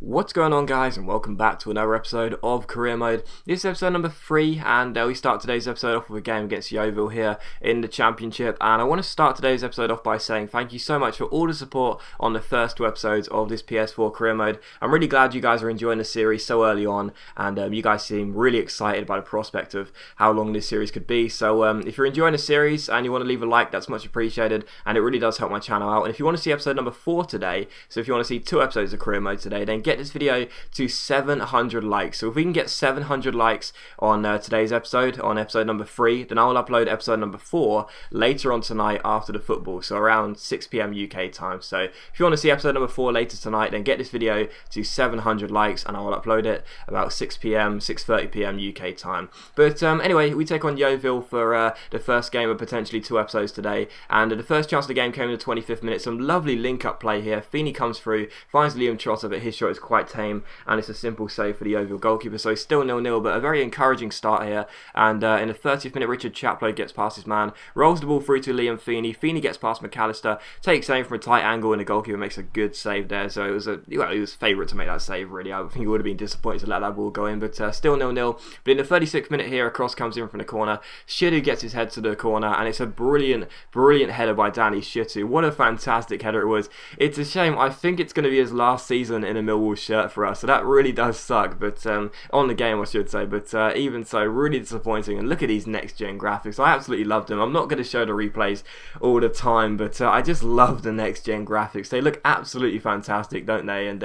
What's going on, guys, and welcome back to another episode of Career Mode. This is episode number 3, and we start today's episode off with a game against Yeovil here in the Championship. And I want to start today's episode off by saying thank you so much for all the support on the first 2 episodes of this PS4 Career Mode. I'm really glad you guys are enjoying the series so early on, and you guys seem really excited by the prospect of how long this series could be. So if you're enjoying the series and you want to leave a like, that's much appreciated, and it really does help my channel out. And if you want to see episode number 4 today, so if you want to see 2 episodes of Career Mode today, then get this video to 700 likes. So if we can get 700 likes on today's episode, on episode number 3, then I'll upload episode number 4 later on tonight after the football, so around 6 PM UK time. So if you want to see episode number 4 later tonight, then get this video to 700 likes and I will upload it about 6 PM, 6:30 PM UK time. But anyway, we take on Yeovil for the first game of potentially 2 episodes today, and the first chance of the game came in the 25th minute. Some lovely link-up play here. Feeney comes through, finds Liam Trotter, but his shot is quite tame, and it's a simple save for the Yeovil goalkeeper. So still 0-0, but a very encouraging start here. And in the 30th minute, Richard Chaplow gets past his man, rolls the ball through to Liam Feeney. Feeney gets past McAllister, takes aim from a tight angle, and the goalkeeper makes a good save there. So it was favourite to make that save, really. I think he would have been disappointed to let that ball go in, but still 0-0. But in the 36th minute here, a cross comes in from the corner. Shitu gets his head to the corner, and it's a brilliant header by Danny Shitu. What a fantastic header it was. It's a shame. I think it's going to be his last season in a Millwall shirt for us, so that really does suck, but on the game I should say, but even so, really disappointing. And look at these next gen graphics. I absolutely loved them. I'm not going to show the replays all the time, but I just love the next gen graphics. They look absolutely fantastic, don't they? And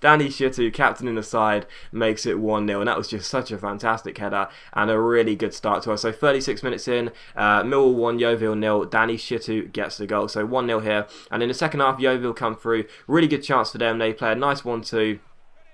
Danny Shitu, captain in the side, makes it 1-0, and that was just such a fantastic header and a really good start to us. So 36 minutes in, Millwall 1, Yeovil 0. Danny Shitu gets the goal, so 1-0 here. And in the second half, Yeovil come through. Really good chance for them. They play a nice 1-2.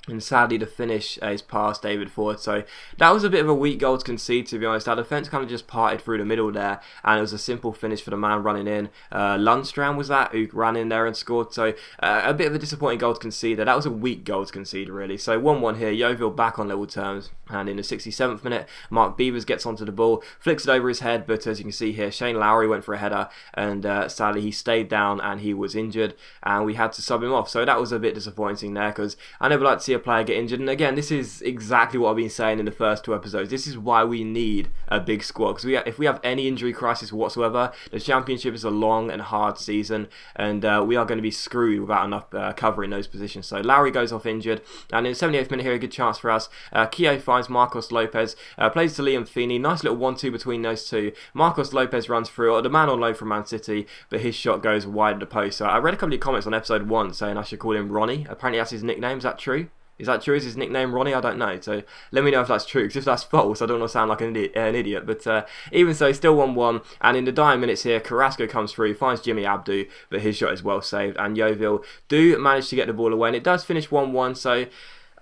And sadly, the finish is past David Ford. So that was a bit of a weak goal to concede, to be honest. Our defence kind of just parted through the middle there, and it was a simple finish for the man running in. Lundstram was that, who ran in there and scored. So a bit of a disappointing goal to concede there. That was a weak goal to concede, really. So 1-1 here. Yeovil back on level terms. And in the 67th minute, Mark Beavers gets onto the ball, flicks it over his head, but as you can see here, Shane Lowry went for a header, and sadly he stayed down and he was injured, and we had to sub him off. So that was a bit disappointing there, because I never like to see a player get injured. And again, this is exactly what I've been saying in the first 2 episodes. This is why we need a big squad, because if we have any injury crisis whatsoever, the Championship is a long and hard season, and we are going to be screwed without enough cover in those positions. So Lowry goes off injured, and in the 78th minute here, a good chance for us. Keogh finds Marcos Lopez, plays to Liam Feeney. Nice little 1-2 between those two. Marcos Lopez runs through, the man on loan from Man City, but his shot goes wide of the post. So I read a couple of comments on episode 1 saying I should call him Ronnie. Apparently that's his nickname. Is that true? Is that true? Is his nickname Ronnie? I don't know. So let me know if that's true, because if that's false, I don't want to sound like an idiot. But even so, still 1-1. And in the dying minutes here, Carrasco comes through, finds Jimmy Abdu, but his shot is well saved. And Yeovil do manage to get the ball away, and it does finish 1-1. So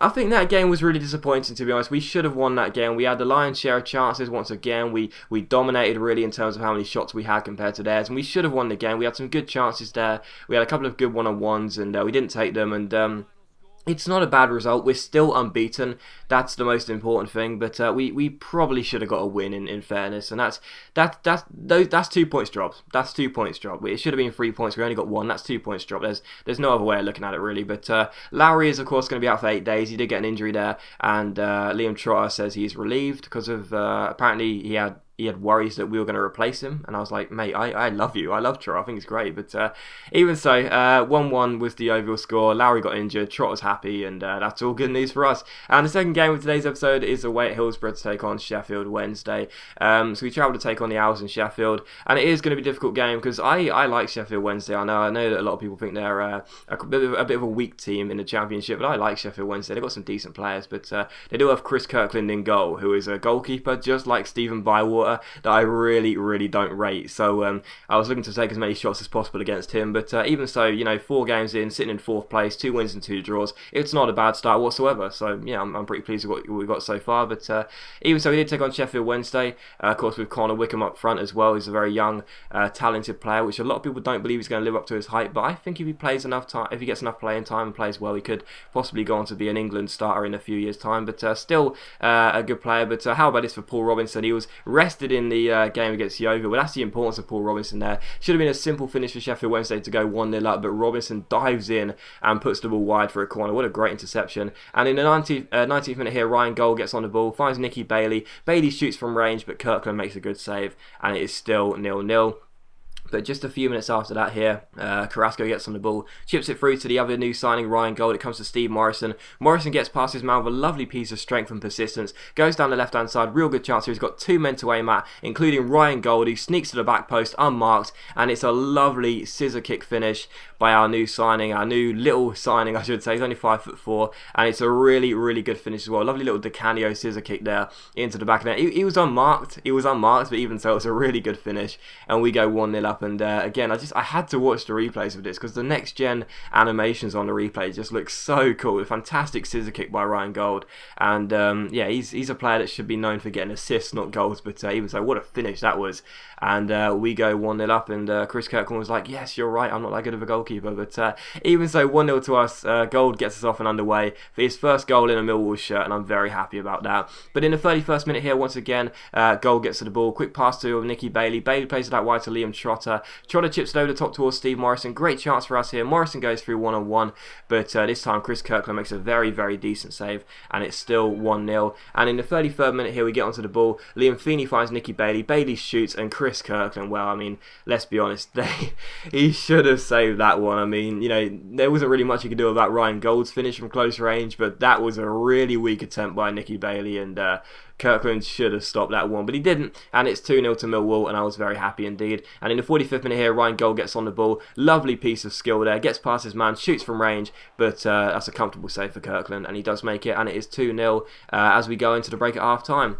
I think that game was really disappointing, to be honest. We should have won that game. We had the lion's share of chances once again. We dominated really in terms of how many shots we had compared to theirs, and we should have won the game. We had some good chances there. We had a couple of good one-on-ones, and we didn't take them. And it's not a bad result. We're still unbeaten. That's the most important thing. But we probably should have got a win, in fairness. And that's 2 points dropped. That's 2 points dropped. It should have been 3 points. We only got 1. That's 2 points dropped. There's no other way of looking at it, really. But Lowry is, of course, going to be out for 8 days. He did get an injury there. And Liam Trotter says he's relieved because of apparently he had worries that we were going to replace him, and I was like, mate, I love you. I love Trotter. I think he's great. But even so, 1-1 was the Yeovil score. Lowry got injured. Trotter's happy, and that's all good news for us. And the second game of today's episode is away at Hillsborough to take on Sheffield Wednesday. So we travel to take on the Owls in Sheffield, and it is going to be a difficult game because I like Sheffield Wednesday. I know that a lot of people think they're a bit of a weak team in the Championship, but I like Sheffield Wednesday. They've got some decent players, but they do have Chris Kirkland in goal, who is a goalkeeper just like Stephen Bywater, that I really don't rate. So I was looking to take as many shots as possible against him, but even so, 4 games in, sitting in 4th place, 2 wins and 2 draws, it's not a bad start whatsoever. So yeah, I'm pretty pleased with what we've got so far. But even so, we did take on Sheffield Wednesday, of course, with Connor Wickham up front as well. He's a very young, talented player, which a lot of people don't believe he's going to live up to his height, but I think if he plays enough time, if he gets enough playing time and plays well, he could possibly go on to be an England starter in a few years' time. But still a good player. But how about this for Paul Robinson? He was rested invested in the game against Yeovil. Well, that's the importance of Paul Robinson there. Should have been a simple finish for Sheffield Wednesday to go 1-0 up, but Robinson dives in and puts the ball wide for a corner. What a great interception. And in the 19th minute here, Ryan Gold gets on the ball, finds Nicky Bailey. Bailey shoots from range, but Kirkland makes a good save, and it is still 0-0. But just a few minutes after that here, Carrasco gets on the ball, chips it through to the other new signing, Ryan Gold. It comes to Steve Morrison. Morrison gets past his man with a lovely piece of strength and persistence, goes down the left-hand side, real good chance here. He's got 2 men to aim at, including Ryan Gold, who sneaks to the back post unmarked, and it's a lovely scissor kick finish by our new signing, our new little signing, I should say. He's only 5'4", and it's a really, really good finish as well. Lovely little Di Canio scissor kick there into the back of the net. He was unmarked, but even so, it's a really good finish, and we go 1-0 up. And again, I had to watch the replays of this because the next gen animations on the replay just look so cool. A fantastic scissor kick by Ryan Gold, and yeah, he's a player that should be known for getting assists, not goals. But even so, what a finish that was. And we go 1-0 up, and Chris Kirkland was like, "Yes, you're right. I'm not that good of a goalkeeper." But even so, 1-0 to us. Gold gets us off and underway for his first goal in a Millwall shirt, and I'm very happy about that. But in the 31st minute here, once again, Gold gets to the ball. Quick pass to Nicky Bailey. Bailey plays it out wide to Liam Trotter. Trotter chips it over the top towards Steve Morrison. Great chance for us here. Morrison goes through 1-on-1, but this time Chris Kirkland makes a very, very decent save, and it's still 1-0. And in the 33rd minute here, we get onto the ball. Liam Feeney finds Nicky Bailey. Bailey shoots, and Chris Kirkland, well, I mean, let's be honest, he should have saved that one. I mean, you know, there wasn't really much you could do about Ryan Gold's finish from close range, but that was a really weak attempt by Nicky Bailey, and Kirkland should have stopped that one, but he didn't, and it's 2-0 to Millwall, and I was very happy indeed. And in the 45th minute here, Ryan Gold gets on the ball. Lovely piece of skill there, gets past his man, shoots from range, but that's a comfortable save for Kirkland, and he does make it, and it is 2-0 as we go into the break at half-time.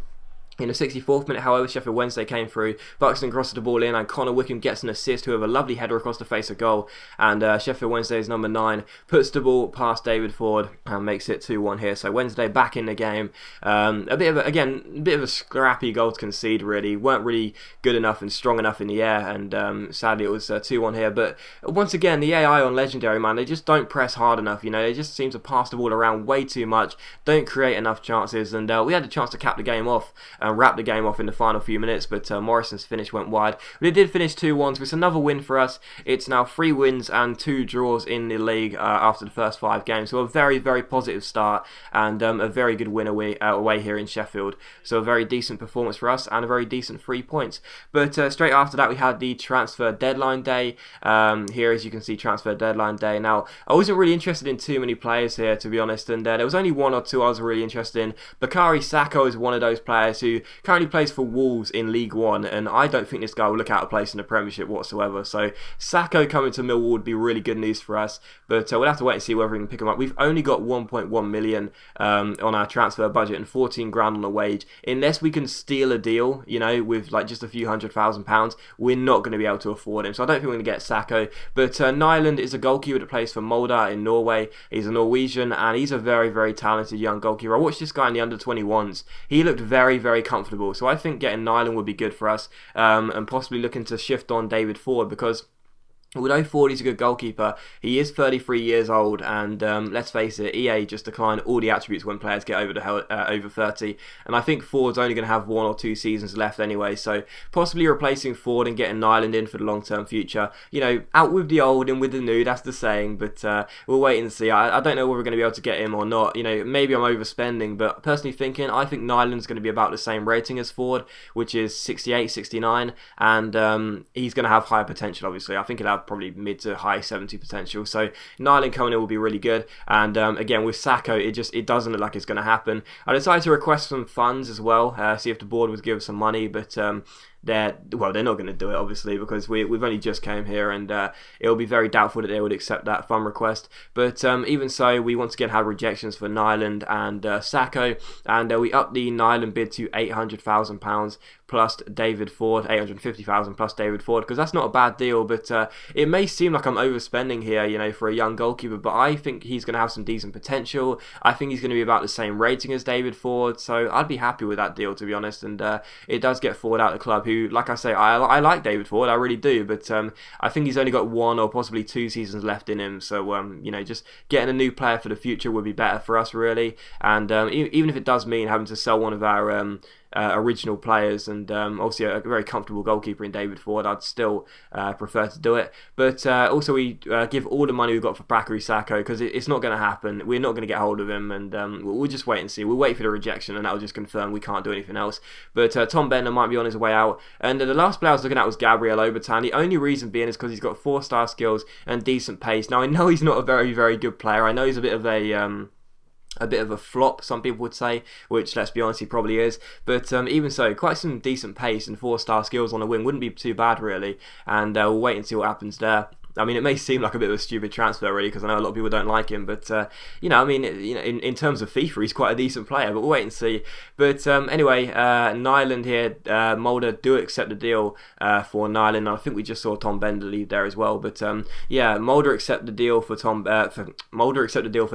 In the 64th minute, however, Sheffield Wednesday came through. Buxton crosses the ball in, and Connor Wickham gets an assist, who have a lovely header across the face of goal. And Sheffield Wednesday's number 9 puts the ball past David Ford and makes it 2-1 here. So Wednesday back in the game. A bit of a scrappy goal to concede, really. Weren't really good enough and strong enough in the air, and sadly it was 2-1 here. But once again, the AI on Legendary, man, they just don't press hard enough. You know, they just seem to pass the ball around way too much, don't create enough chances, and we had a chance to cap the game off and wrap the game off in the final few minutes, but Morrison's finish went wide. But it did finish 2-1, so it's another win for us. It's now 3 wins and 2 draws in the league after the first 5 games, so a very, very positive start, and a very good win away here in Sheffield. So a very decent performance for us, and a very decent 3 points. But straight after that, we had the transfer deadline day. Here, as you can see, transfer deadline day. Now, I wasn't really interested in too many players here, to be honest, and there was only 1 or 2 I was really interested in. Bakary Sacco is one of those players who currently plays for Wolves in League One, and I don't think this guy will look out of place in the Premiership whatsoever. So Sacco coming to Millwall would be really good news for us, but we'll have to wait and see whether we can pick him up. We've only got 1.1 million on our transfer budget and 14 grand on the wage. Unless we can steal a deal, you know, with like just a few £100,000, we're not going to be able to afford him. So I don't think we're going to get Sacco. But Nyland is a goalkeeper that plays for Molde in Norway. He's a Norwegian, and he's a very, very talented young goalkeeper. I watched this guy in the under-21s. He looked very, very comfortable. So I think getting Nyland would be good for us, and possibly looking to shift on David Ford, because although Ford is a good goalkeeper, he is 33 years old, and let's face it, EA just decline all the attributes when players get over 30, and I think Ford's only going to have 1 or 2 seasons left anyway, so possibly replacing Ford and getting Nyland in for the long-term future. You know, out with the old and with the new, that's the saying, but we'll wait and see. I don't know whether we're going to be able to get him or not. You know, maybe I'm overspending, but personally thinking, I think Nyland's going to be about the same rating as Ford, which is 68, 69, and he's going to have higher potential, obviously. I think he'll have probably mid to high 70 potential, so Nyland coming in will be really good. And again, with Sacco, it doesn't look like it's going to happen. I decided to request some funds as well, see if the board would give us some money, but they're not going to do it, obviously, because we've only just came here, and it'll be very doubtful that they would accept that fund request. But even so, we once again had rejections for Nyland and Sacco, and we upped the Nyland bid to £800,000 plus David Ford, 850,000 plus David Ford, because that's not a bad deal. But it may seem like I'm overspending here, you know, for a young goalkeeper, but I think he's going to have some decent potential. I think he's going to be about the same rating as David Ford, so I'd be happy with that deal, to be honest. And it does get Ford out of the club, who, like I say, I like David Ford, I really do, but I think he's only got 1 or possibly 2 seasons left in him, so you know, just getting a new player for the future would be better for us, really. And even if it does mean having to sell one of our original players, and obviously a very comfortable goalkeeper in David Ford, I'd still prefer to do it. But also we give all the money we've got for Bakary Sakho, because it's not going to happen. We're not going to get hold of him, and we'll just wait and see. We'll wait for the rejection, and that'll just confirm we can't do anything else. But Tom Bender might be on his way out. And the last player I was looking at was Gabriello Burton. The only reason being is because he's got 4-star skills and decent pace. Now I know he's not a very, very good player. I know he's a bit of a flop, some people would say, which, let's be honest, he probably is. But even so, quite some decent pace and 4-star skills on a wing wouldn't be too bad, really. And we'll wait and see what happens there. I mean, it may seem like a bit of a stupid transfer, really, because I know a lot of people don't like him. But in terms of FIFA, he's quite a decent player. But we'll wait and see. But anyway, Nyland here, Mulder do accept the deal for Nyland. I think we just saw Tom Bender leave there as well. But Mulder accept the deal for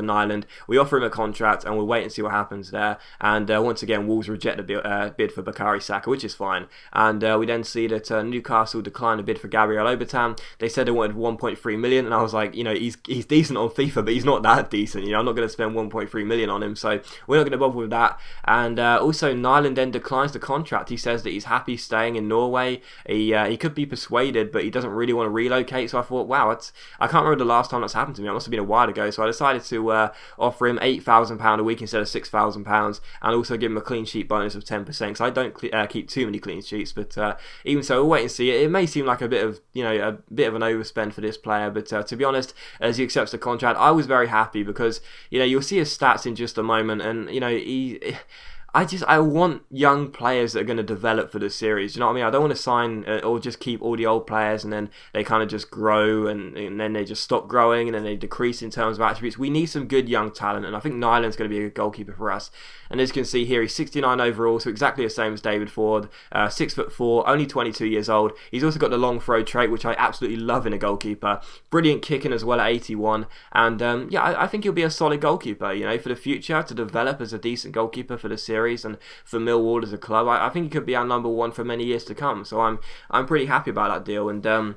Nyland. We offer him a contract, and we'll wait and see what happens there. And once again, Wolves reject the bid for Bakary Sakho, which is fine. And we then see that Newcastle declined a bid for Gabriello Burton. They said they wanted 1.3 million, and I was like, he's decent on FIFA, but he's not that decent. I'm not going to spend 1.3 million on him, so we're not going to bother with that. And also, Nyland then declines the contract. He says that he's happy staying in Norway. He could be persuaded, but he doesn't really want to relocate. So I thought, wow, I can't remember the last time that's happened to me. It must have been a while ago. So I decided to offer him £8,000 a week instead of £6,000, and also give him a clean sheet bonus of 10%. Because I don't keep too many clean sheets, but even so, we'll wait and see. It may seem like a bit of an overspend for this player, but to be honest, as he accepts the contract, I was very happy, because you'll see his stats in just a moment, and I want young players that are going to develop for the series. You know what I mean? I don't want to sign or just keep all the old players and then they kind of just grow and then they just stop growing and then they decrease in terms of attributes. We need some good young talent, and I think Nyland's going to be a good goalkeeper for us. And as you can see here, he's 69 overall, so exactly the same as David Ford. 6'4", only 22 years old. He's also got the long throw trait, which I absolutely love in a goalkeeper. Brilliant kicking as well at 81. And I think he'll be a solid goalkeeper, for the future, to develop as a decent goalkeeper for the series and for Millwall as a club. I think he could be our number one for many years to come. So I'm pretty happy about that deal. And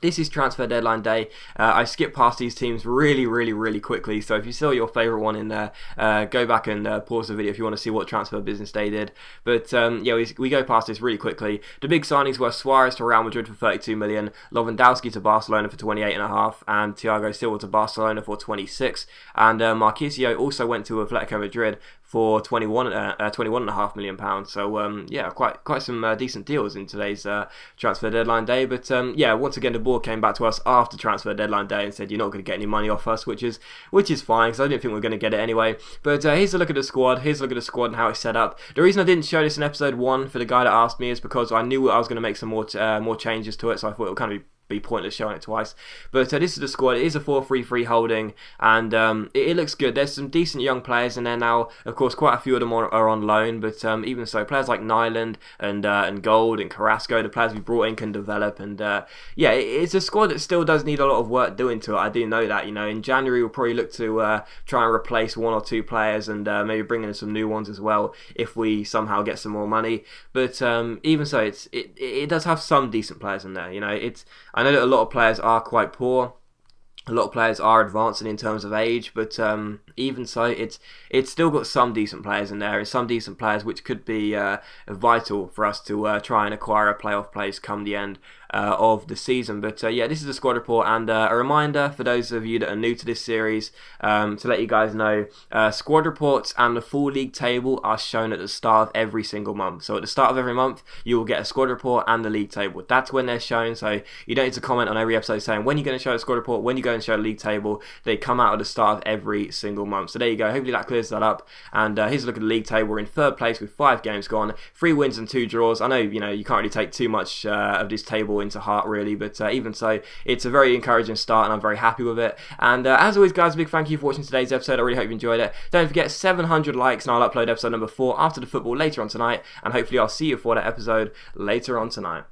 this is transfer deadline day. I skipped past these teams really, really, really quickly. So if you saw your favourite one in there, go back and pause the video if you want to see what transfer business day did. But we go past this really quickly. The big signings were Suarez to Real Madrid for 32 million, Lewandowski to Barcelona for 28.5, and Thiago Silva to Barcelona for 26. And Marquisio also went to Atletico Madrid for £21.5 million. So quite some decent deals in today's transfer deadline day. But once again, the board came back to us after transfer deadline day and said you're not going to get any money off us, which is fine, because I didn't think we were going to get it anyway. But here's a look at the squad. Here's a look at the squad and how it's set up. The reason I didn't show this in episode 1 for the guy that asked me is because I knew I was going to make some more changes to it, so I thought it would kind of be pointless showing it twice. But this is the squad. It is a 4-3-3 holding, and it looks good. There's some decent young players in there now. Of course, quite a few of them are on loan, but even so, players like Nyland and Gold and Carrasco, the players we brought in, can develop. And it's a squad that still does need a lot of work doing to it. I do know that. In January we'll probably look to try and replace 1 or 2 players and maybe bring in some new ones as well if we somehow get some more money. But even so, it does have some decent players in there. I know that a lot of players are quite poor. A lot of players are advancing in terms of age, but even so, it's still got some decent players in there, and some decent players which could be vital for us to try and acquire a playoff place come the end of the season. But this is a squad report, and a reminder for those of you that are new to this series to let you guys know, squad reports and the full league table are shown at the start of every single month. So at the start of every month, you will get a squad report and the league table. That's when they're shown, so you don't need to comment on every episode saying when you're going to show a squad report, when you go and show a league table. They come out at the start of every single month. So there you go. Hopefully that clears that up. And here's a look at the league table. We're in 3rd place with 5 games gone, 3 wins and 2 draws. I know you can't really take too much of this table into heart, really, but even so, it's a very encouraging start, and I'm very happy with it. And as always, guys, a big thank you for watching today's episode. I really hope you enjoyed it. Don't forget, 700 likes, and I'll upload episode number 4 after the football later on tonight. And hopefully, I'll see you for that episode later on tonight.